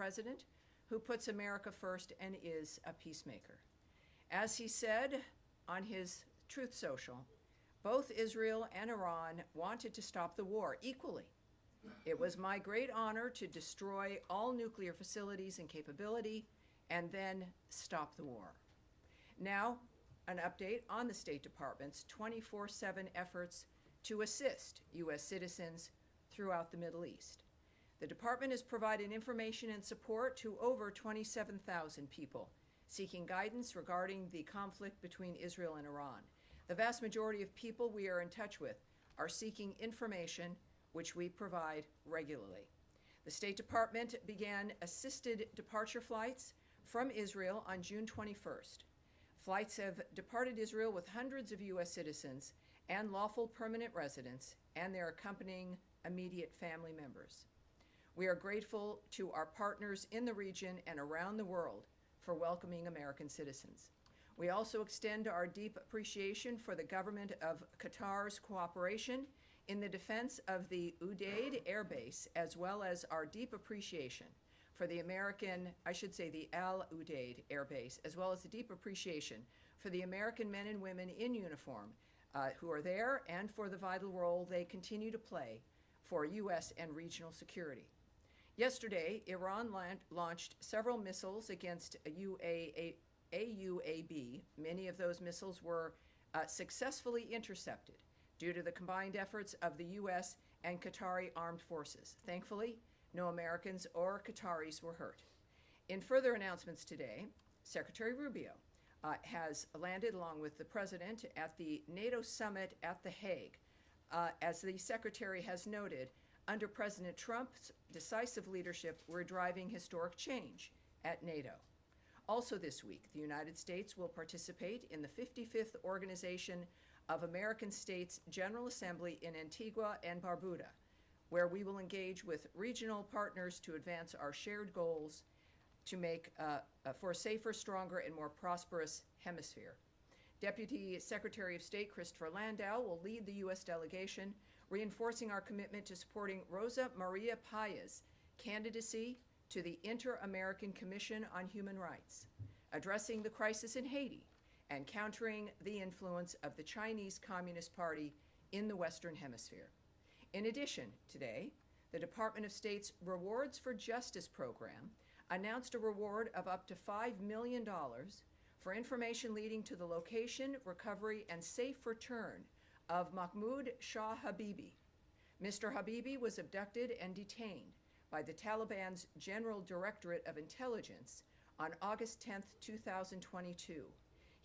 president who puts America first and is a peacemaker. As he said on his Truth Social, both Israel and Iran wanted to stop the war equally. It was my great honor to destroy all nuclear facilities and capability and then stop the war. Now, an update on the State Department's 24/7 efforts to assist U.S. citizens throughout the Middle East. The department has provided information and support to over 27,000 people seeking guidance regarding the conflict between Israel and Iran. The vast majority of people we are in touch with are seeking information, which we provide regularly. The State Department began assisted departure flights from Israel on June 21st. Flights have departed Israel with hundreds of U.S. citizens and lawful permanent residents and their accompanying immediate family members. We are grateful to our partners in the region and around the world for welcoming American citizens. We also extend our deep appreciation for the government of Qatar's cooperation in the defense of the Udeid Air Base, as well as our deep appreciation for the the Al Udeid Air Base, as well as the deep appreciation for the American men and women in uniform who are there and for the vital role they continue to play for U.S. and regional security. Yesterday, Iran launched several missiles against AUAB. Many of those missiles were successfully intercepted due to the combined efforts of the U.S. and Qatari armed forces. Thankfully, no Americans or Qataris were hurt. In further announcements today, Secretary Rubio has landed along with the President at the NATO summit at The Hague. As the Secretary has noted, under President Trump's decisive leadership, we're driving historic change at NATO. Also this week, the United States will participate in the 55th Organization of American States General Assembly in Antigua and Barbuda, where we will engage with regional partners to advance our shared goals to make for a safer, stronger, and more prosperous hemisphere. Deputy Secretary of State Christopher Landau will lead the U.S. delegation, reinforcing our commitment to supporting Rosa Maria Paya's candidacy to the Inter-American Commission on Human Rights, addressing the crisis in Haiti, and countering the influence of the Chinese Communist Party in the Western Hemisphere. In addition, today, the Department of State's Rewards for Justice program announced a reward of up to $5 million for information leading to the location, recovery, and safe return of Mahmoud Shah Habibi. Mr. Habibi was abducted and detained by the Taliban's General Directorate of Intelligence on August 10, 2022.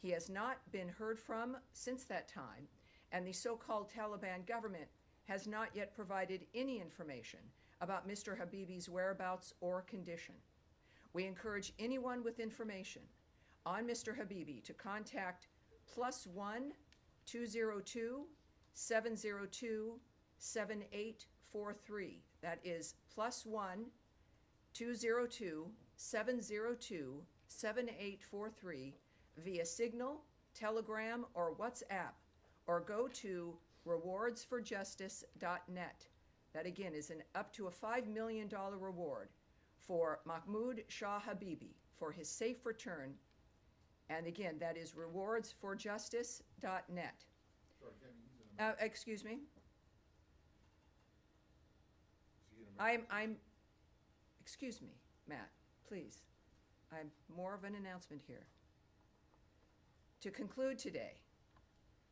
He has not been heard from since that time, and the so-called Taliban government has not yet provided any information about Mr. Habibi's whereabouts or condition. We encourage anyone with information on Mr. Habibi to contact +1 202 702 7843. That is +1 202 702 7843 via Signal, Telegram, or WhatsApp, or go to rewardsforjustice.net. That again is an up to a $5 million reward for Mahmoud Shah Habibi for his safe return. And again, that is rewardsforjustice.net. Sorry, excuse me. Excuse me, Matt, please. I'm more of an announcement here. To conclude today,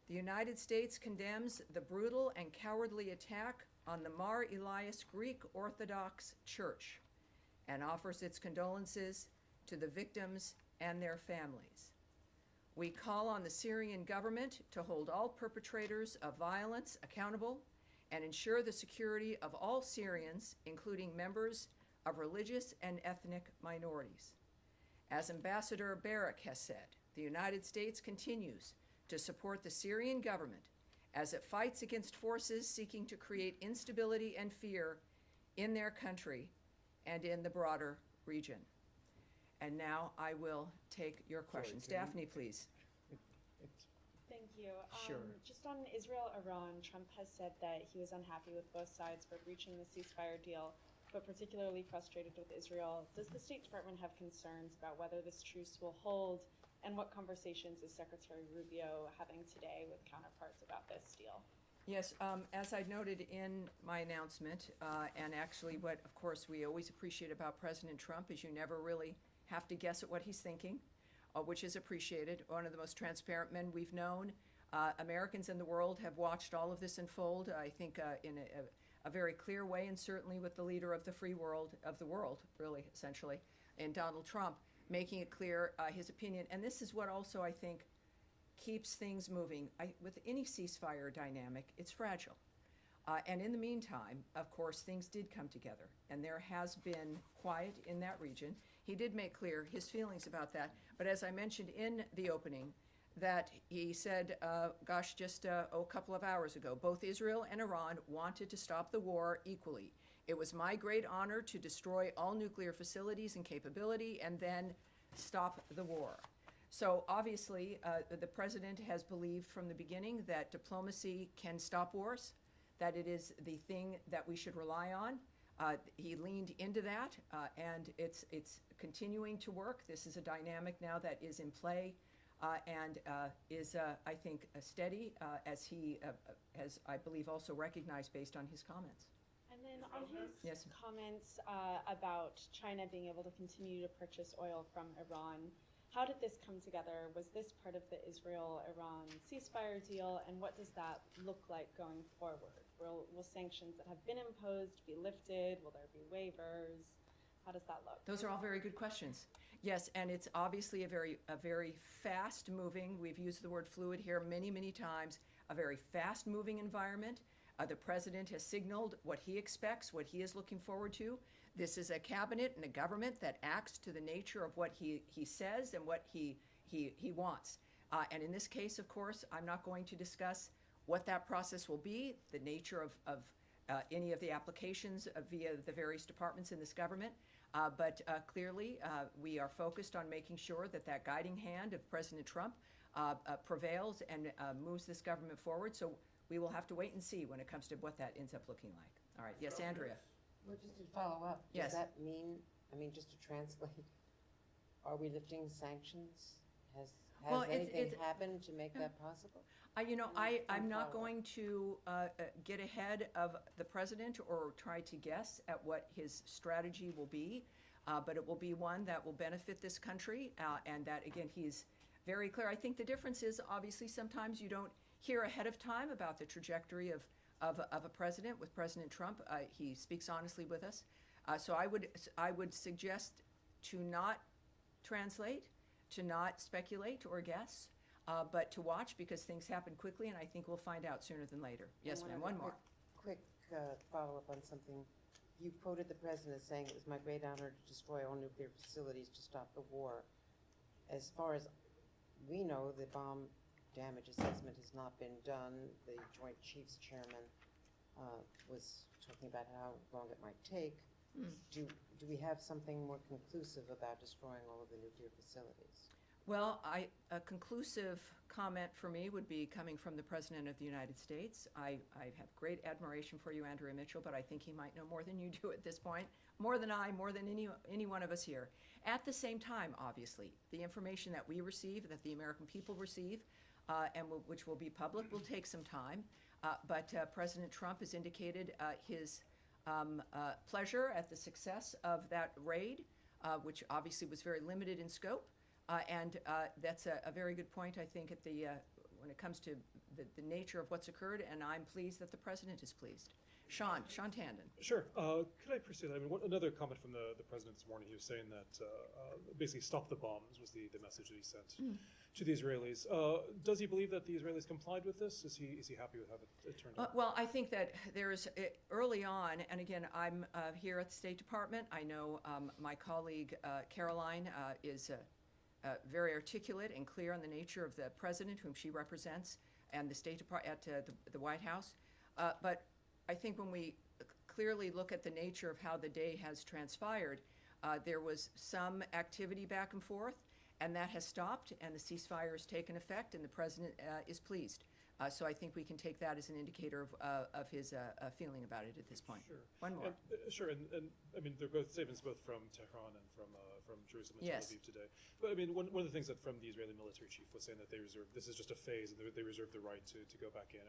the United States condemns the brutal and cowardly attack on the Mar Elias Greek Orthodox Church and offers its condolences to the victims and their families. We call on the Syrian government to hold all perpetrators of violence accountable and ensure the security of all Syrians, including members of religious and ethnic minorities. As Ambassador Barak has said, the United States continues to support the Syrian government as it fights against forces seeking to create instability and fear in their country and in the broader region. And now I will take your questions. Sorry, Daphne, please. Thank you. Sure. Just on Israel-Iran, Trump has said that he was unhappy with both sides for reaching the ceasefire deal. but particularly frustrated with Israel. Does the State Department have concerns about whether this truce will hold, and what conversations is Secretary Rubio having today with counterparts about this deal? Yes, as I noted in my announcement, and actually what, of course, we always appreciate about President Trump is you never really have to guess at what he's thinking, which is appreciated. One of the most transparent men we've known. Americans in the world have watched all of this unfold, I think, in a very clear way, and certainly with the leader of the free world, of the world, really, essentially, in Donald Trump, making it clear his opinion. And this is what also, I think, keeps things moving. With any ceasefire dynamic, it's fragile. And in the meantime, of course, things did come together, and there has been quiet in that region. He did make clear his feelings about that, but as I mentioned in the opening, that he said, just a couple of hours ago, both Israel and Iran wanted to stop the war equally. It was my great honor to destroy all nuclear facilities and capability and then stop the war. So obviously, the president has believed from the beginning that diplomacy can stop wars, that it is the thing that we should rely on. He leaned into that, and it's continuing to work. This is a dynamic now that is in play and is, I think, steady, as he has, I believe, also recognized based on his comments. And then on his Yes. comments about China being able to continue to purchase oil from Iran, how did this come together? Was this part of the Israel-Iran ceasefire deal, and what does that look like going forward? Will sanctions that have been imposed be lifted? Will there be waivers? How does that look? Those are all very good questions. Yes, and it's obviously a very fast-moving, we've used the word fluid here many, many times, a very fast-moving environment. The president has signaled what he expects, what he is looking forward to. This is a cabinet and a government that acts to the nature of what he says and what he wants. And in this case, of course, I'm not going to discuss what that process will be, the nature of any of the applications via the various departments in this government. But clearly, we are focused on making sure that that guiding hand of President Trump prevails and moves this government forward. So we will have to wait and see when it comes to what that ends up looking like. All right. Yes, Andrea. Well, just to follow up, Yes. does that mean, just to translate, are we lifting sanctions? Has Well, anything happened to make that possible? I'm not going to get ahead of the president or try to guess at what his strategy will be, but it will be one that will benefit this country, and that, again, he's very clear. I think the difference is, obviously, sometimes you don't hear ahead of time about the trajectory of a president. With President Trump, he speaks honestly with us. So I would suggest to not translate, to not speculate or guess, but to watch, because things happen quickly, and I think we'll find out sooner than later. Yes, ma'am, one more. Quick follow-up on something. You quoted the president as saying, "It was my great honor to destroy all nuclear facilities to stop the war." As far as we know, the bomb damage assessment has not been done. The Joint Chiefs Chairman was talking about how long it might take. Do we have something more conclusive about destroying all of the nuclear facilities? Well, a conclusive comment for me would be coming from the President of the United States. I have great admiration for you, Andrea Mitchell, but I think he might know more than you do at this point, more than I, more than any one of us here. At the same time, obviously, the information that we receive, that the American people receive, and which will be public, will take some time. But President Trump has indicated his pleasure at the success of that raid, which obviously was very limited in scope. And that's a very good point, I think, when it comes to the nature of what's occurred, and I'm pleased that the president is pleased. Sean Tandon. Sure. Could I pursue that? Another comment from the president this morning, he was saying that basically stop the bombs was the message that he sent to the Israelis. Does he believe that the Israelis complied with this? Is he happy with how it turned out? Well, I think that there's early on, and again, I'm here at the State Department. I know my colleague Caroline is very articulate and clear on the nature of the president, whom she represents, and the State Department at the White House. But I think when we clearly look at the nature of how the day has transpired, there was some activity back and forth, and that has stopped, and the ceasefire has taken effect, and the president is pleased. So I think we can take that as an indicator of his feeling about it at this point. Sure. One more. Sure, and I mean, they're both statements both from Tehran and from Jerusalem and Yes. Tel Aviv today. But I mean, one of the things that from the Israeli military chief was saying that this is just a phase, and they reserve the right to go back in.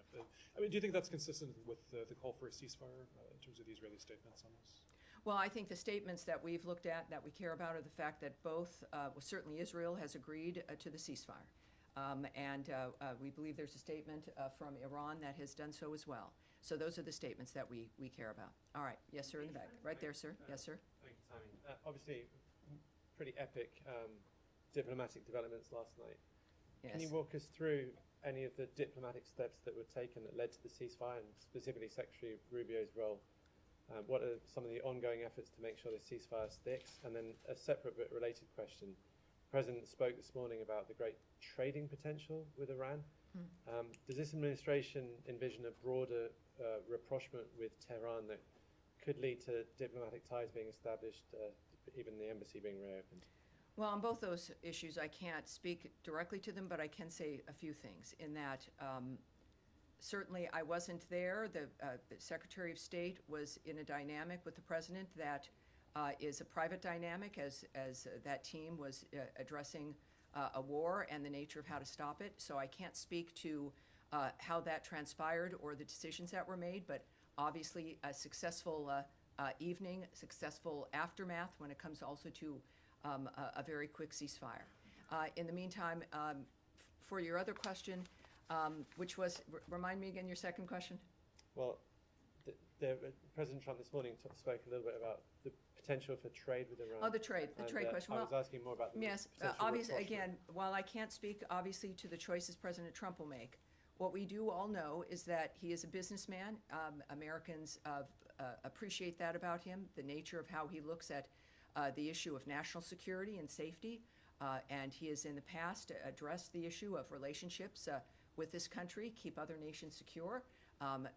I mean, do you think that's consistent with the call for a ceasefire in terms of the Israeli statements on this? Well, I think the statements that we've looked at that we care about are the fact that both, certainly Israel has agreed to the ceasefire. And we believe there's a statement from Iran that has done so as well. So those are the statements that we care about. All right. Yes, sir, in the back. Right there, sir. Yes, sir. Thank you, Tammy. Obviously, pretty epic diplomatic developments last night. Yes. Can you walk us through any of the diplomatic steps that were taken that led to the ceasefire, and specifically Secretary Rubio's role? What are some of the ongoing efforts to make sure the ceasefire sticks? And then a separate but related question. The President spoke this morning about the great trading potential with Iran. Does this administration envision a broader rapprochement with Tehran that could lead to diplomatic ties being established, even the embassy being reopened? Well, on both those issues, I can't speak directly to them, but I can say a few things in that certainly I wasn't there. The Secretary of State was in a dynamic with the President that is a private dynamic as that team was addressing a war and the nature of how to stop it. So I can't speak to how that transpired or the decisions that were made, but obviously a successful evening, successful aftermath when it comes also to a very quick ceasefire. In the meantime, for your other question, which was, remind me again your second question? Well, President Trump this morning spoke a little bit about the potential for trade with Iran. Oh, the trade question. I was asking more about the Yes, potential obviously, rapprochement. again, while I can't speak obviously to the choices President Trump will make, what we do all know is that he is a businessman. Americans appreciate that about him, the nature of how he looks at the issue of national security and safety. And he has in the past addressed the issue of relationships with this country, keep other nations secure,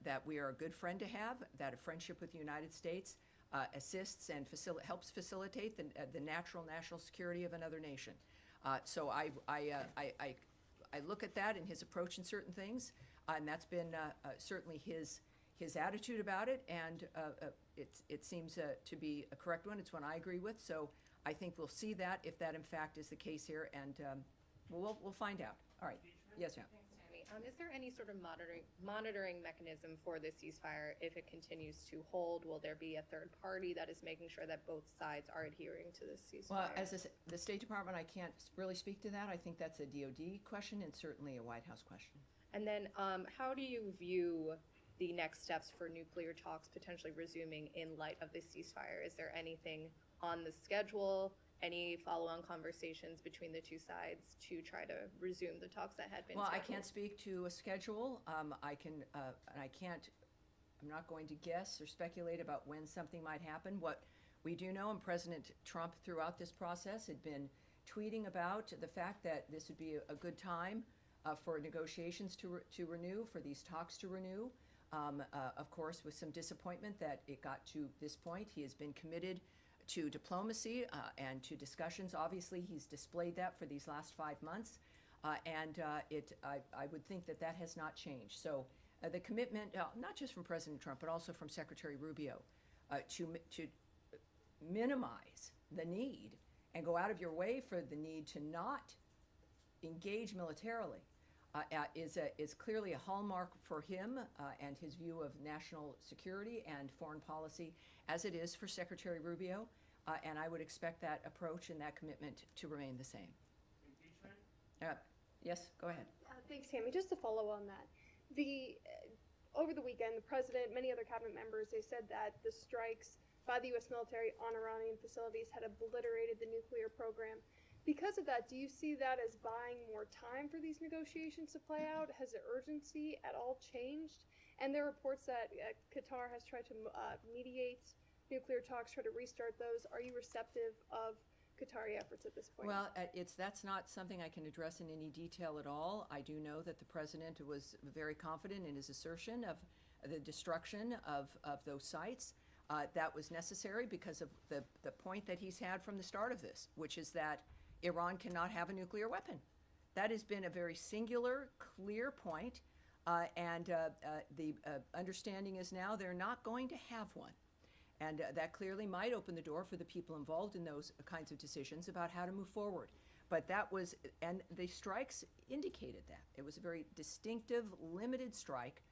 that we are a good friend to have, that a friendship with the United States assists and helps facilitate the natural national security of another nation. So I look at that in his approach in certain things, and that's been certainly his attitude about it, and it seems to be a correct one. It's one I agree with. So I think we'll see that if that in fact is the case here, and we'll find out. All right. Yes, ma'am. Thanks, Tammy. Is there any sort of monitoring mechanism for the ceasefire if it continues to hold? Will there be a third party that is making sure that both sides are adhering to this ceasefire? Well, as the State Department, I can't really speak to that. I think that's a DOD question and certainly a White House question. And then how do you view the next steps for nuclear talks potentially resuming in light of this ceasefire? Is there anything on the schedule, any follow-on conversations between the two sides to try to resume the talks that had been Well, I scheduled? can't speak to a schedule. I'm not going to guess or speculate about when something might happen. What we do know, and President Trump throughout this process had been tweeting about the fact that this would be a good time for negotiations to renew, for these talks to renew. Of course, with some disappointment that it got to this point. He has been committed to diplomacy and to discussions. Obviously, he's displayed that for these last 5 months, and I would think that has not changed. So the commitment, not just from President Trump, but also from Secretary Rubio, to minimize the need and go out of your way for the need to not engage militarily, is clearly a hallmark for him and his view of national security and foreign policy, as it is for Secretary Rubio, and I would expect that approach and that commitment to remain the same. Yes, go ahead. Thanks, Tammy. Just to follow on that, over the weekend, the president, many other cabinet members, they said that the strikes by the U.S. military on Iranian facilities had obliterated the nuclear program. Because of that, do you see that as buying more time for these negotiations to play out? Has the urgency at all changed? And there are reports that Qatar has tried to mediate nuclear talks, try to restart those. Are you receptive of Qatari efforts at this point? Well, that's not something I can address in any detail at all. I do know that the president was very confident in his assertion of the destruction of those sites. That was necessary because of the point that he's had from the start of this, which is that Iran cannot have a nuclear weapon. That has been a very singular, clear point The understanding is now they're not going to have one. And that clearly might open the door for the people involved in those kinds of decisions about how to move forward. But that was, and the strikes indicated that. It was a very distinctive, limited strike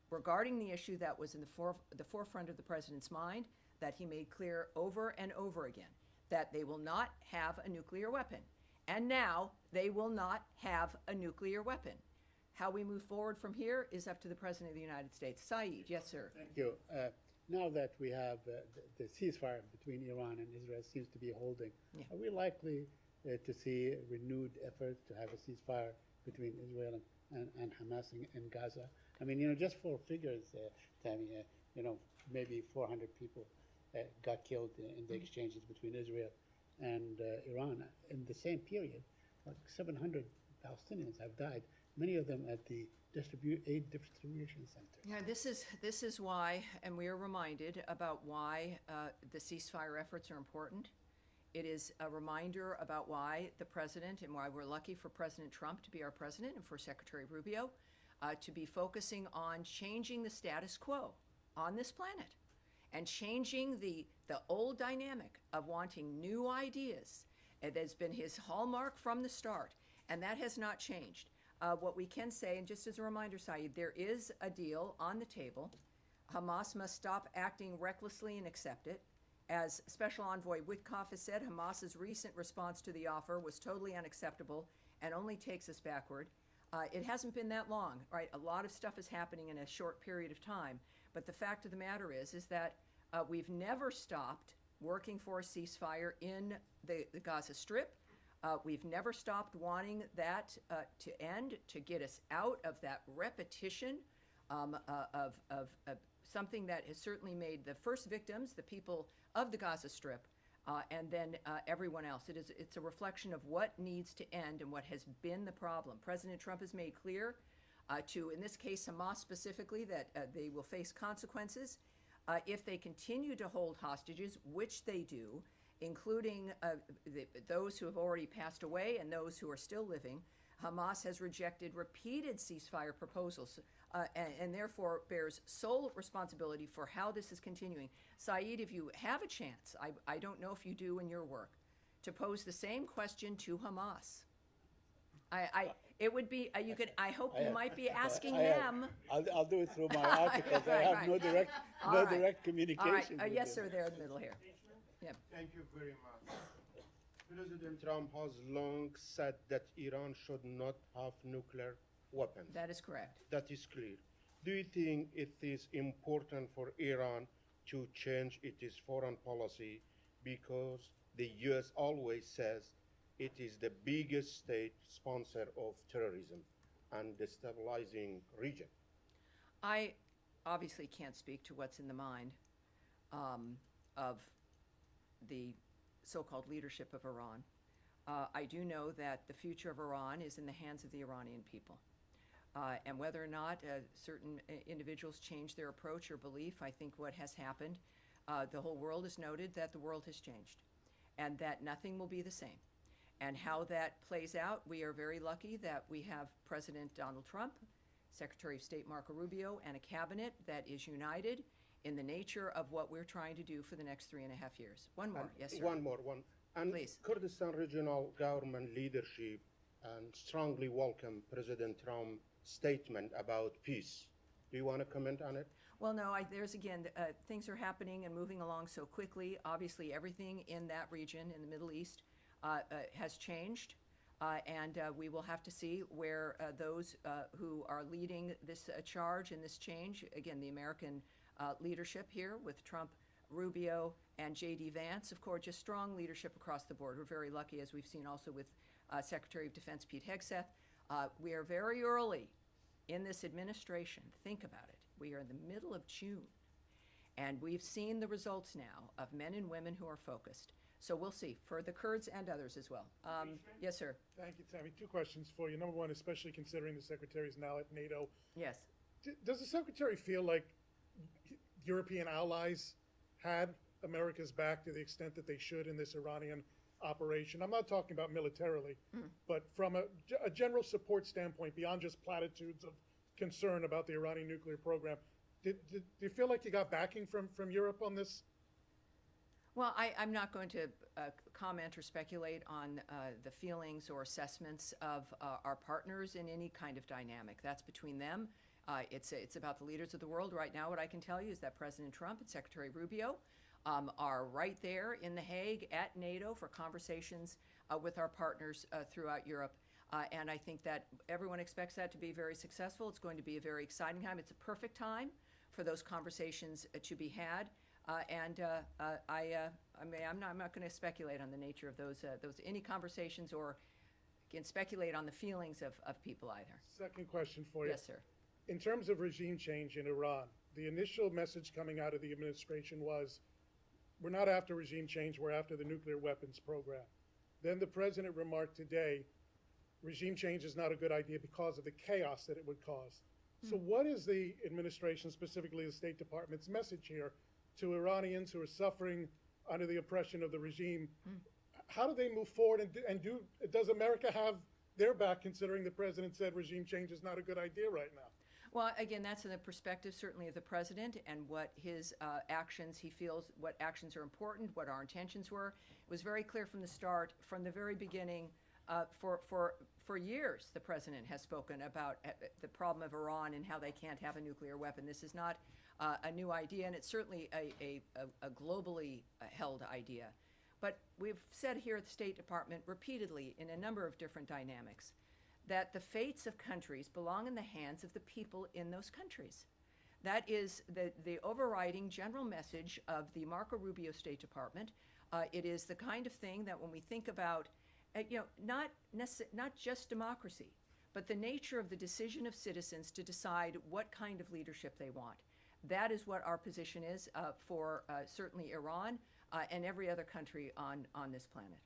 regarding the issue that was in the forefront of the president's mind, that he made clear over and over again, that they will not have a nuclear weapon. And now they will not have a nuclear weapon. How we move forward from here is up to the President of the United States. Saeed, yes, sir. Thank you. Now that we have the ceasefire between Iran and Israel seems to be holding, Yeah. are we likely to see renewed efforts to have a ceasefire between Israel and Hamas in Gaza? I mean, just for figures, Tammy, maybe 400 people got killed in the exchanges between Israel and Iran. In the same period, like 700 Palestinians have died, many of them at the aid distribution center. Yeah, this is why, and we are reminded about why the ceasefire efforts are important. It is a reminder about why the president, and why we're lucky for President Trump to be our president and for Secretary Rubio to be focusing on changing the status quo on this planet and changing the old dynamic of wanting new ideas. That's been his hallmark from the start, and that has not changed. What we can say, and just as a reminder, Saeed, there is a deal on the table. Hamas must stop acting recklessly and accept it. As Special Envoy Witkoff has said, Hamas's recent response to the offer was totally unacceptable and only takes us backward. It hasn't been that long, right? A lot of stuff is happening in a short period of time. But the fact of the matter is that we've never stopped working for a ceasefire in the Gaza Strip. We've never stopped wanting that to end, to get us out of that repetition of something that has certainly made the first victims, the people of the Gaza Strip, and then everyone else. It's a reflection of what needs to end and what has been the problem. President Trump has made clear to, in this case, Hamas specifically, that they will face consequences if they continue to hold hostages, which they do, including those who have already passed away and those who are still living. Hamas has rejected repeated ceasefire proposals and therefore bears sole responsibility for how this is continuing. Saeed, if you have a chance, I don't know if you do in your work, to pose the same question to Hamas. It would be, I hope you might be asking them. I'll do it through my articles. I Right, have no direct communication. All right, with yes, them. sir, there in the middle here. Yeah. Thank you very much. President Trump has long said that Iran should not have nuclear weapons. That is correct. That is clear. Do you think it is important for Iran to change its foreign policy, because the U.S. always says it is the biggest state sponsor of terrorism and destabilizing region? I obviously can't speak to what's in the mind of the so-called leadership of Iran. I do know that the future of Iran is in the hands of the Iranian people. And whether or not certain individuals change their approach or belief, I think what has happened, the whole world has noted that the world has changed and that nothing will be the same. And how that plays out, we are very lucky that we have President Donald Trump, Secretary of State Marco Rubio, and a cabinet that is united in the nature of what we're trying to do for the next 3.5 years. One more, yes, sir. One more. And Please. Kurdistan regional government leadership and strongly welcome President Trump's statement about peace. Do you want to comment on it? Well, no, there's again, things are happening and moving along so quickly. Obviously, everything in that region, in the Middle East, has changed. And we will have to see where those who are leading this charge and this change, again, the American leadership here with Trump, Rubio, and J.D. Vance, of course, just strong leadership across the board. We're very lucky, as we've seen also with Secretary of Defense Pete Hegseth. We are very early in this administration. Think about it. We are in the middle of June, and we've seen the results now of men and women who are focused. So we'll see, for the Kurds and others as well. Yes, sir. Thank you, Tammy. Two questions for you. Number one, especially considering the Secretary is now at NATO. Yes. Does the Secretary feel like European allies had America's back to the extent that they should in this Iranian operation? I'm not talking about militarily, but from a general support standpoint, beyond just platitudes of concern about the Iranian nuclear program. Do you feel like you got backing from Europe on this? Well, I'm not going to comment or speculate on the feelings or assessments of our partners in any kind of dynamic. That's between them. It's about the leaders of the world. Right now, what I can tell you is that President Trump and Secretary Rubio are right there in The Hague at NATO for conversations with our partners throughout Europe. And I think that everyone expects that to be very successful. It's going to be a very exciting time. It's a perfect time for those conversations to be had. I'm not going to speculate on the nature of those any conversations, or can speculate on the feelings of people either. Second question for you. Yes, sir. In terms of regime change in Iran, the initial message coming out of the administration was, we're not after regime change, we're after the nuclear weapons program. Then the president remarked today, regime change is not a good idea because of the chaos that it would cause. So what is the administration, specifically the State Department's message here to Iranians who are suffering under the oppression of the regime? How do they move forward, and does America have their back, considering the president said regime change is not a good idea right now? Well, again, that's in the perspective certainly of the president and what his actions, he feels what actions are important, what our intentions were. It was very clear from the start, from the very beginning. For years, the president has spoken about the problem of Iran and how they can't have a nuclear weapon. This is not a new idea, and it's certainly a globally held idea. But we've said here at the State Department repeatedly in a number of different dynamics that the fates of countries belong in the hands of the people in those countries. That is the overriding general message of the Marco Rubio State Department. It is the kind of thing that when we think about not just democracy, but the nature of the decision of citizens to decide what kind of leadership they want. That is what our position is for certainly Iran and every other country on this planet.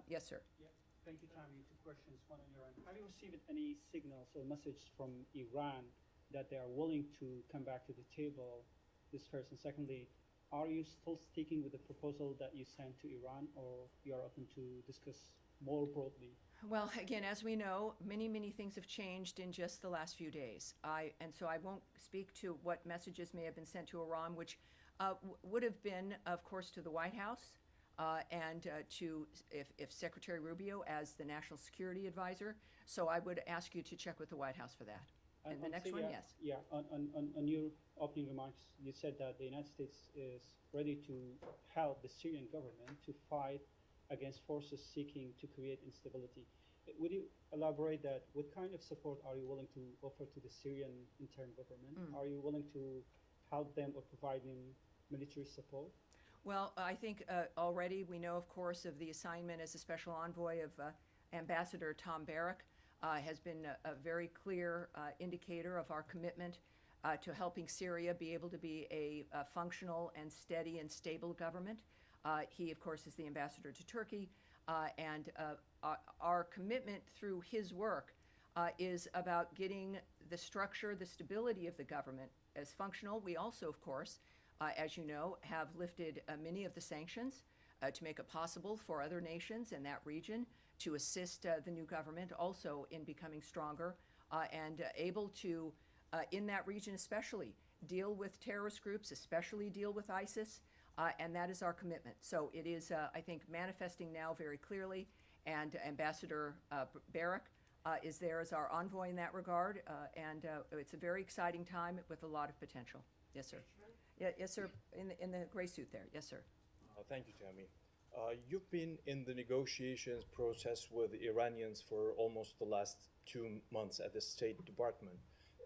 Yes, sir. Yeah. Thank you, Tammy. Two questions, one on your end. Have you received any signals or message from Iran that they are willing to come back to the table? This first. And secondly, are you still sticking with the proposal that you sent to Iran, or you are open to discuss more broadly? Well, again, as we know, many things have changed in just the last few days. So I won't speak to what messages may have been sent to Iran, which would have been, of course, to the White House and to if Secretary Rubio as the National Security Advisor. So I would ask you to check with the White House for that. And the next one, Syria, yes. Yeah, on your opening remarks, you said that the United States is ready to help the Syrian government to fight against forces seeking to create instability. Would you elaborate that? What kind of support are you willing to offer to the Syrian interim government? Are you willing to help them or provide them military support? Well, I think already we know, of course, of the assignment as a special envoy of Ambassador Tom Barrack has been a very clear indicator of our commitment to helping Syria be able to be a functional and steady and stable government. He, of course, is the ambassador to Turkey, and our commitment through his work is about getting the structure, the stability of the government as functional. We also, of course, as you know, have lifted many of the sanctions to make it possible for other nations in that region to assist the new government also in becoming stronger and able to, in that region especially, deal with terrorist groups, especially deal with ISIS. And that is our commitment. So it is, I think, manifesting now very clearly, and Ambassador Barrack is there as our envoy in that regard, and it's a very exciting time with a lot of potential. Yes, sir. Yeah, yes, sir. In the gray suit there. Yes, sir. Thank you, Tammy. You've been in the negotiations process with the Iranians for almost the last 2 months at the State Department,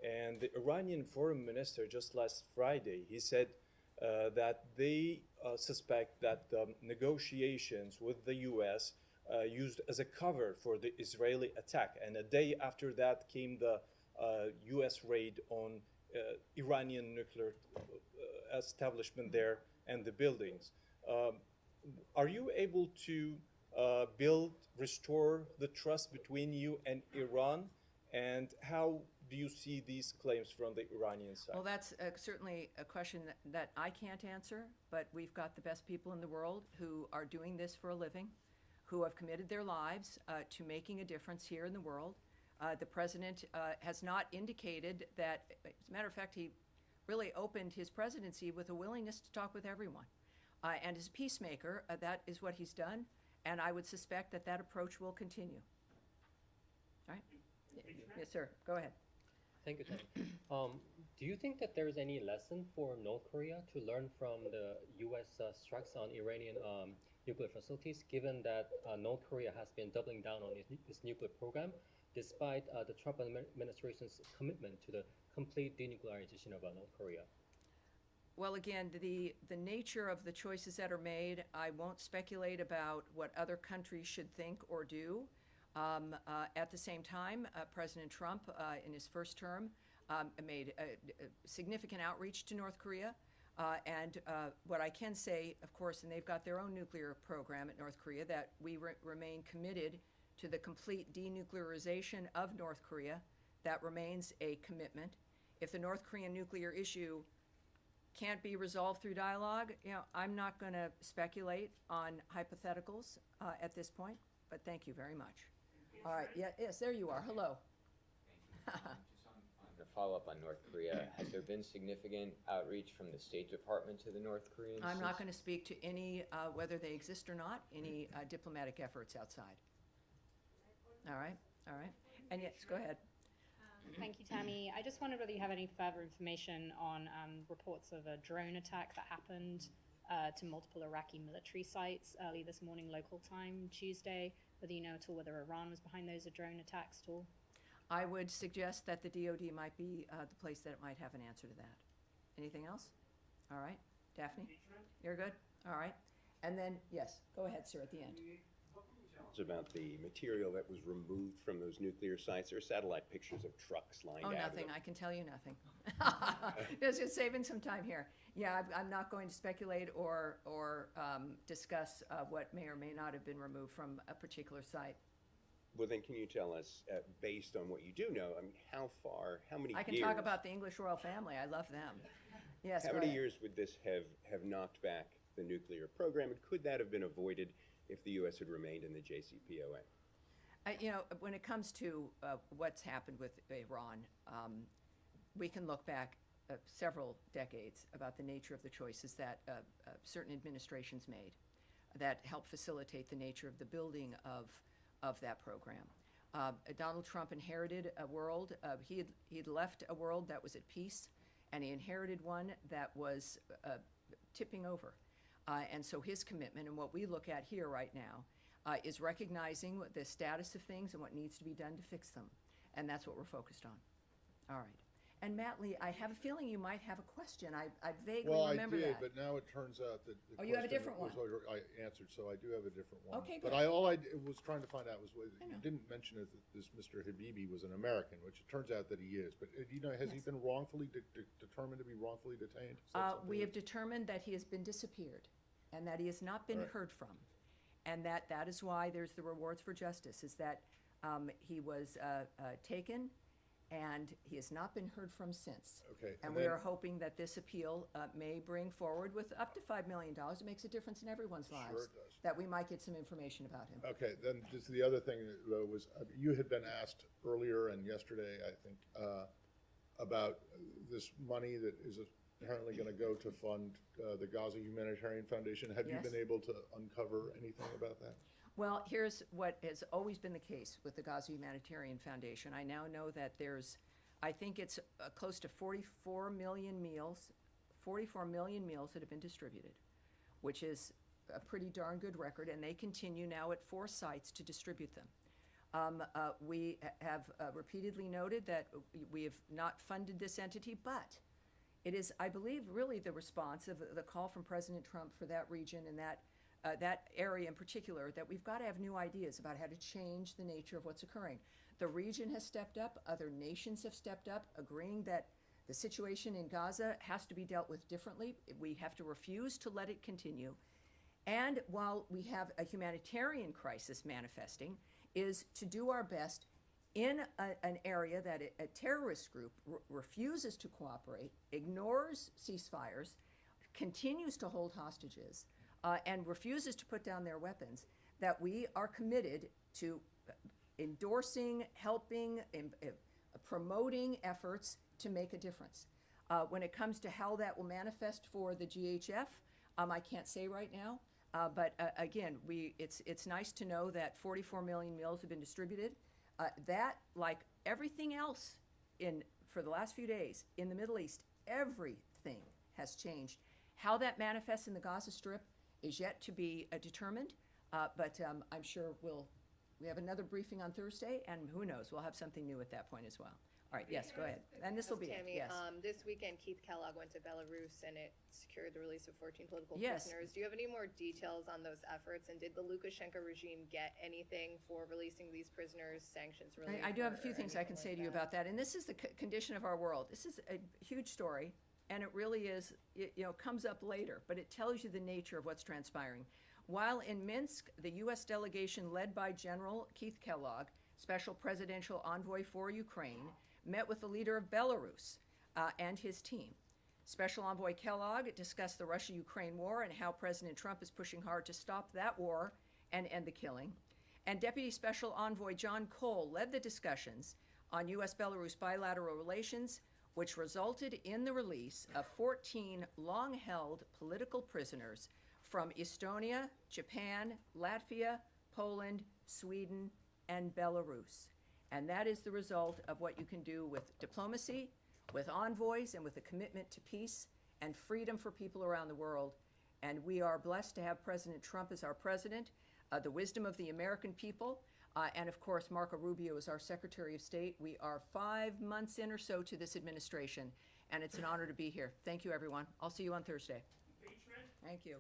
and the Iranian foreign minister just last Friday, he said that they suspect that the negotiations with the U.S. Used as a cover for the Israeli attack. And a day after that came the U.S. raid on Iranian nuclear establishment there and the buildings. Are you able to restore the trust between you and Iran? And how do you see these claims from the Iranian side? Well, that's certainly a question that I can't answer, but we've got the best people in the world who are doing this for a living, who have committed their lives to making a difference here in the world. The president has not indicated that, as a matter of fact, he really opened his presidency with a willingness to talk with everyone. And as a peacemaker, that is what he's done, and I would suspect that that approach will continue. All right? Yes, sir. Go ahead. Thank you, Tammy. Do you think that there is any lesson for North Korea to learn from the U.S. Strikes on Iranian nuclear facilities, given that North Korea has been doubling down on its nuclear program, despite the Trump administration's commitment to the complete denuclearization of North Korea? Well, again, the nature of the choices that are made, I won't speculate about what other countries should think or do. At the same time, President Trump, in his first term, made a significant outreach to North Korea. And what I can say, of course, and they've got their own nuclear program at North Korea, that we remain committed to the complete denuclearization of North Korea. That remains a commitment. If the North Korean nuclear issue can't be resolved through dialogue, I'm not going to speculate on hypotheticals at this point, but thank you very much. All right, yes, there you are. Hello. Just on the follow-up on North Korea, has there been significant outreach from the State Department to the North Koreans? I'm not going to speak to any, whether they exist or not, any diplomatic efforts outside. All right, all right. And yes, go ahead. Thank you, Tammy. I just wondered whether you have any further information on reports of a drone attack that happened to multiple Iraqi military sites early this morning, local time, Tuesday, whether you know at all whether Iran was behind those drone attacks at all? I would suggest that the DoD might be the place that might have an answer to that. Anything else? All right. Daphne? You're good? All right. And then, yes, go ahead, sir, at the end. About the material that was removed from those nuclear sites. There are satellite pictures of trucks lined out. Oh, nothing. I can tell you nothing. Just saving some time here. Yeah, I'm not going to speculate or discuss what may or may not have been removed from a particular site. Well, then can you tell us, based on what you do know, I mean, how many years? I can talk about the English royal family. I love them. Yes, How many years would this have knocked back the nuclear program, and could that have been avoided if the U.S. had remained in the JCPOA? When it comes to what's happened with Iran, we can look back several decades about the nature of the choices that certain administrations made that helped facilitate the nature of the building of that program. Donald Trump inherited a world, he'd left a world that was at peace, and he inherited one that was tipping over. And so his commitment, and what we look at here right now, is recognizing the status of things and what needs to be done to fix them. And that's what we're focused on. All right. And Matt Lee, I have a feeling you might have a question. I vaguely remember that. Well, I did, but now it turns out that the you have a different question one. I answered, so I do have a different one. Okay, but good. all I was trying to find out was whether you didn't mention that this Mr. Habibi was an American, which it turns out that he is. But has he been wrongfully determined to be wrongfully detained? We have determined that he has been disappeared, and that he has not been heard from, and that is why there's the rewards for justice. Is that he was taken, and he has not been heard from since. Okay. And we are hoping that this appeal may bring forward, with up to $5 million, it makes a difference in everyone's lives. Sure it does. That we might get some information about him. Okay, then just the other thing was, you had been asked earlier and yesterday, I think, about this money that is apparently going to go to fund the Gaza Humanitarian Foundation. Have you been able to uncover anything about that? Well, here's what has always been the case with the Gaza Humanitarian Foundation. I now know that there's, I think it's close to 44 million meals that have been distributed, which is a pretty darn good record, and they continue now at 4 sites to distribute them. We have repeatedly noted that we have not funded this entity, but it is, I believe, really the response of the call from President Trump for that region and that area in particular, that we've got to have new ideas about how to change the nature of what's occurring. The region has stepped up, other nations have stepped up, agreeing that the situation in Gaza has to be dealt with differently. We have to refuse to let it continue. And while we have a humanitarian crisis manifesting, is to do our best in an area that a terrorist group refuses to cooperate, ignores ceasefires, continues to hold hostages, and refuses to put down their weapons, that we are committed to endorsing, helping, promoting efforts to make a difference. When it comes to how that will manifest for the GHF, I can't say right now. But again, it's nice to know that 44 million meals have been distributed. That, like everything else for the last few days in the Middle East, everything has changed. How that manifests in the Gaza Strip is yet to be determined, but I'm sure we have another briefing on Thursday, and who knows, we'll have something new at that point as well. All right, yes, go ahead. And this will be it, Tammy, yes. this weekend Keith Kellogg went to Belarus and it secured the release of 14 political Yes. prisoners. Do you have any more details on those efforts? And did the Lukashenko regime get anything for releasing these prisoners, sanctions relief? I do have a or few things I can anything say like to you that? about that, and this is the condition of our world. This is a huge story, and it really is, comes up later, but it tells you the nature of what's transpiring. While in Minsk, the U.S. delegation led by General Keith Kellogg, Special Presidential Envoy for Ukraine, met with the leader of Belarus and his team. Special Envoy Kellogg discussed the Russia-Ukraine war and how President Trump is pushing hard to stop that war and end the killing. And Deputy Special Envoy John Cole led the discussions on U.S.-Belarus bilateral relations, which resulted in the release of 14 long-held political prisoners from Estonia, Japan, Latvia, Poland, Sweden, and Belarus. And that is the result of what you can do with diplomacy, with envoys, and with a commitment to peace and freedom for people around the world. And we are blessed to have President Trump as our president, the wisdom of the American people, and of course Marco Rubio is our Secretary of State. We are 5 months in or so to this administration, and it's an honor to be here. Thank you, everyone. I'll see you on Thursday. Thank you.